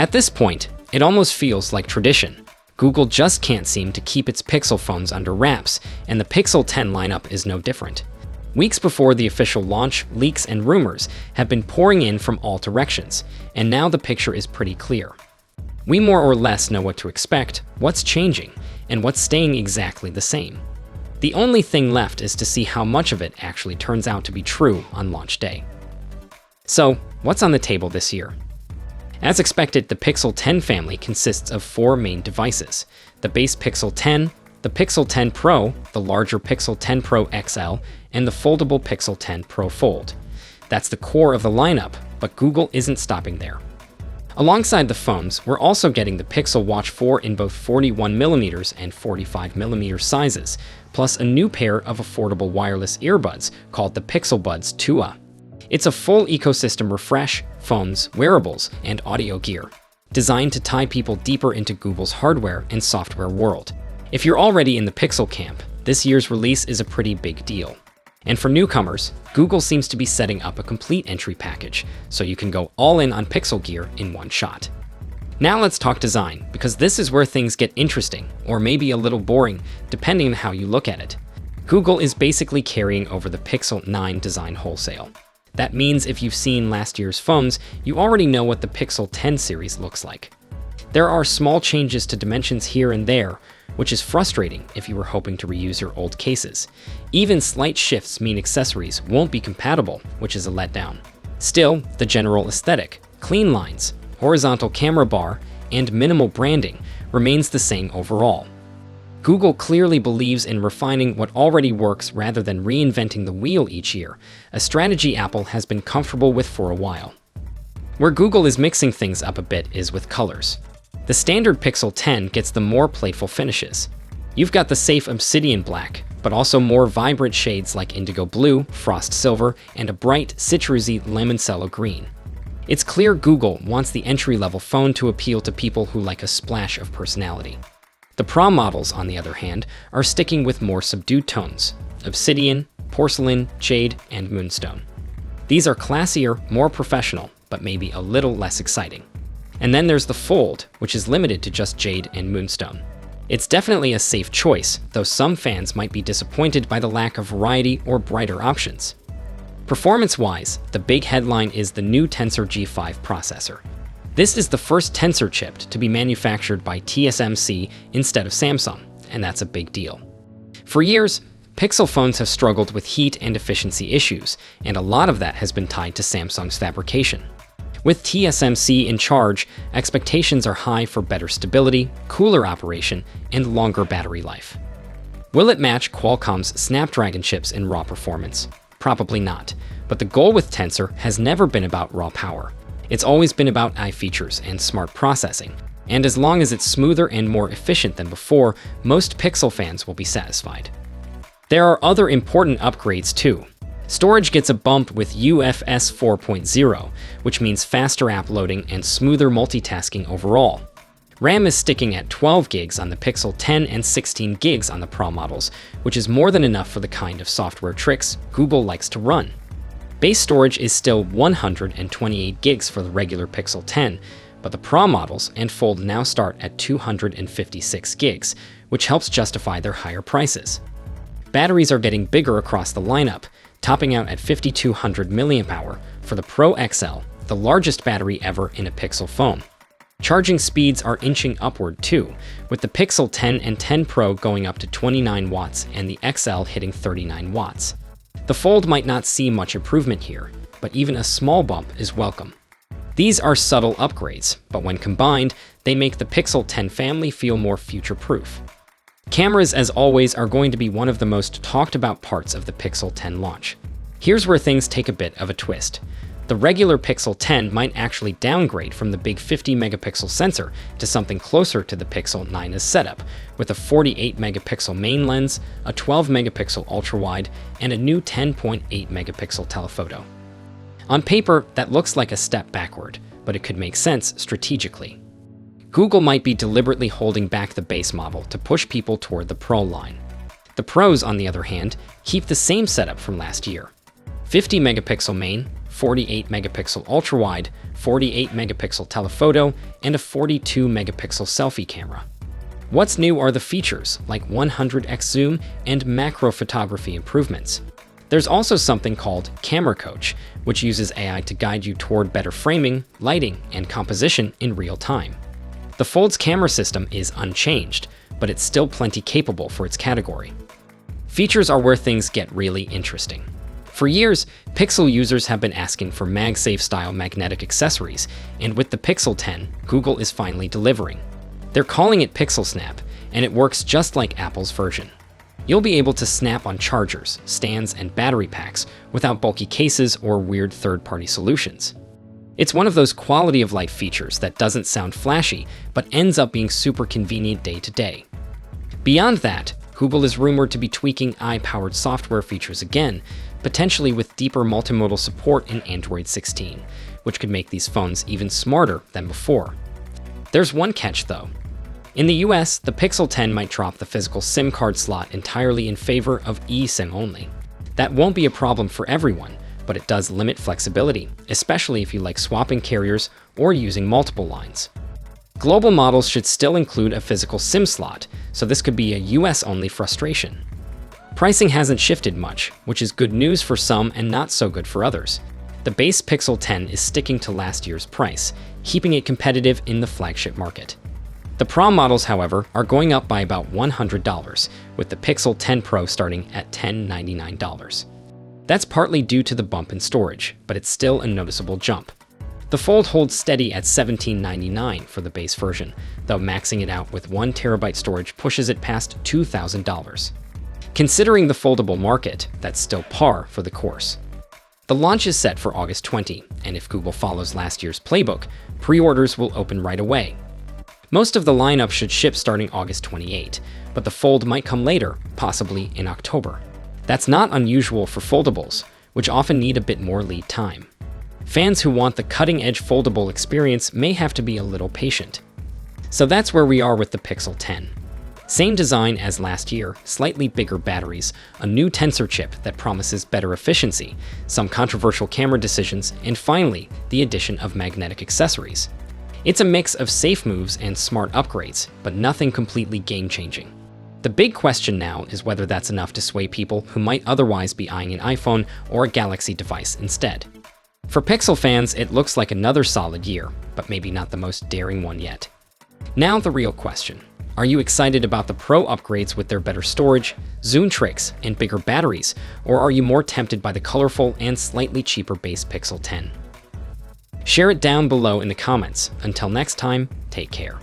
At this point, it almost feels like tradition. Google just can't seem to keep its Pixel phones under wraps, and the Pixel 10 lineup is no different. Weeks before the official launch, leaks and rumors have been pouring in from all directions, and now the picture is pretty clear. We more or less know what to expect, what's changing, and what's staying exactly the same. The only thing left is to see how much of it actually turns out to be true on launch day. So, what's on the table this year? As expected, the Pixel 10 family consists of 4 main devices: the base Pixel 10, the Pixel 10 Pro, the larger Pixel 10 Pro XL, and the foldable Pixel 10 Pro Fold. That's the core of the lineup, but Google isn't stopping there. Alongside the phones, we're also getting the Pixel Watch 4 in both 41mm and 45mm sizes, plus a new pair of affordable wireless earbuds called the Pixel Buds 2a. It's a full ecosystem refresh: phones, wearables, and audio gear, designed to tie people deeper into Google's hardware and software world. If you're already in the Pixel camp, this year's release is a pretty big deal. And for newcomers, Google seems to be setting up a complete entry package, so you can go all in on Pixel gear in one shot. Now let's talk design, because this is where things get interesting, or maybe a little boring, depending on how you look at it. Google is basically carrying over the Pixel 9 design wholesale. That means if you've seen last year's phones, you already know what the Pixel 10 series looks like. There are small changes to dimensions here and there, which is frustrating if you were hoping to reuse your old cases. Even slight shifts mean accessories won't be compatible, which is a letdown. Still, the general aesthetic, clean lines, horizontal camera bar, and minimal branding remains the same overall. Google clearly believes in refining what already works rather than reinventing the wheel each year, a strategy Apple has been comfortable with for a while. Where Google is mixing things up a bit is with colors. The standard Pixel 10 gets the more playful finishes. You've got the safe obsidian black, but also more vibrant shades like indigo blue, frost silver, and a bright, citrusy lemoncello green. It's clear Google wants the entry-level phone to appeal to people who like a splash of personality. The Pro models, on the other hand, are sticking with more subdued tones: obsidian, porcelain, jade, and moonstone. These are classier, more professional, but maybe a little less exciting. And then there's the Fold, which is limited to just jade and moonstone. It's definitely a safe choice, though some fans might be disappointed by the lack of variety or brighter options. Performance-wise, the big headline is the new Tensor G5 processor. This is the first Tensor chip to be manufactured by TSMC instead of Samsung, and that's a big deal. For years, Pixel phones have struggled with heat and efficiency issues, and a lot of that has been tied to Samsung's fabrication. With TSMC in charge, expectations are high for better stability, cooler operation, and longer battery life. Will it match Qualcomm's Snapdragon chips in raw performance? Probably not, but the goal with Tensor has never been about raw power. It's always been about AI features and smart processing, and as long as it's smoother and more efficient than before, most Pixel fans will be satisfied. There are other important upgrades too. Storage gets a bump with UFS 4.0, which means faster app loading and smoother multitasking overall. RAM is sticking at 12 gigs on the Pixel 10 and 16 gigs on the Pro models, which is more than enough for the kind of software tricks Google likes to run. Base storage is still 128 gigs for the regular Pixel 10, but the Pro models and Fold now start at 256 gigs, which helps justify their higher prices. Batteries are getting bigger across the lineup, topping out at 5200 mAh for the Pro XL, the largest battery ever in a Pixel phone. Charging speeds are inching upward too, with the Pixel 10 and 10 Pro going up to 29 watts and the XL hitting 39 watts. The Fold might not see much improvement here, but even a small bump is welcome. These are subtle upgrades, but when combined, they make the Pixel 10 family feel more future-proof. Cameras, as always, are going to be one of the most talked about parts of the Pixel 10 launch. Here's where things take a bit of a twist. The regular Pixel 10 might actually downgrade from the big 50-megapixel sensor to something closer to the Pixel 9's setup, with a 48-megapixel main lens, a 12-megapixel ultra-wide, and a new 10.8-megapixel telephoto. On paper, that looks like a step backward, but it could make sense strategically. Google might be deliberately holding back the base model to push people toward the Pro line. The Pros, on the other hand, keep the same setup from last year. 50-megapixel main, 48 megapixel ultra-wide, 48 megapixel telephoto, and a 42 megapixel selfie camera. What's new are the features like 100x zoom and macro photography improvements. There's also something called Camera Coach, which uses AI to guide you toward better framing, lighting, and composition in real time. The Fold's camera system is unchanged, but it's still plenty capable for its category. Features are where things get really interesting. For years, Pixel users have been asking for MagSafe-style magnetic accessories, and with the Pixel 10, Google is finally delivering. They're calling it Pixel Snap, and it works just like Apple's version. You'll be able to snap on chargers, stands, and battery packs without bulky cases or weird third-party solutions. It's one of those quality-of-life features that doesn't sound flashy, but ends up being super convenient day to day. Beyond that, Google is rumored to be tweaking AI-powered software features again, potentially with deeper multimodal support in Android 16, which could make these phones even smarter than before. There's one catch, though. In the US, the Pixel 10 might drop the physical SIM card slot entirely in favor of eSIM only. That won't be a problem for everyone, but it does limit flexibility, especially if you like swapping carriers or using multiple lines. Global models should still include a physical SIM slot, so this could be a US-only frustration. Pricing hasn't shifted much, which is good news for some and not so good for others. The base Pixel 10 is sticking to last year's price, keeping it competitive in the flagship market. The Pro models, however, are going up by about $100, with the Pixel 10 Pro starting at $1,099. That's partly due to the bump in storage, but it's still a noticeable jump. The Fold holds steady at $1,799 for the base version, though maxing it out with 1 terabyte storage pushes it past $2,000. Considering the foldable market, that's still par for the course. The launch is set for August 20, and if Google follows last year's playbook, pre-orders will open right away. Most of the lineup should ship starting August 28, but the Fold might come later, possibly in October. That's not unusual for foldables, which often need a bit more lead time. Fans who want the cutting-edge foldable experience may have to be a little patient. So that's where we are with the Pixel 10. Same design as last year, slightly bigger batteries, a new tensor chip that promises better efficiency, some controversial camera decisions, and finally, the addition of magnetic accessories. It's a mix of safe moves and smart upgrades, but nothing completely game-changing. The big question now is whether that's enough to sway people who might otherwise be eyeing an iPhone or a Galaxy device instead. For Pixel fans, it looks like another solid year, but maybe not the most daring one yet. Now the real question. Are you excited about the Pro upgrades with their better storage, zoom tricks, and bigger batteries, or are you more tempted by the colorful and slightly cheaper base Pixel 10? Share it down below in the comments. Until next time, take care.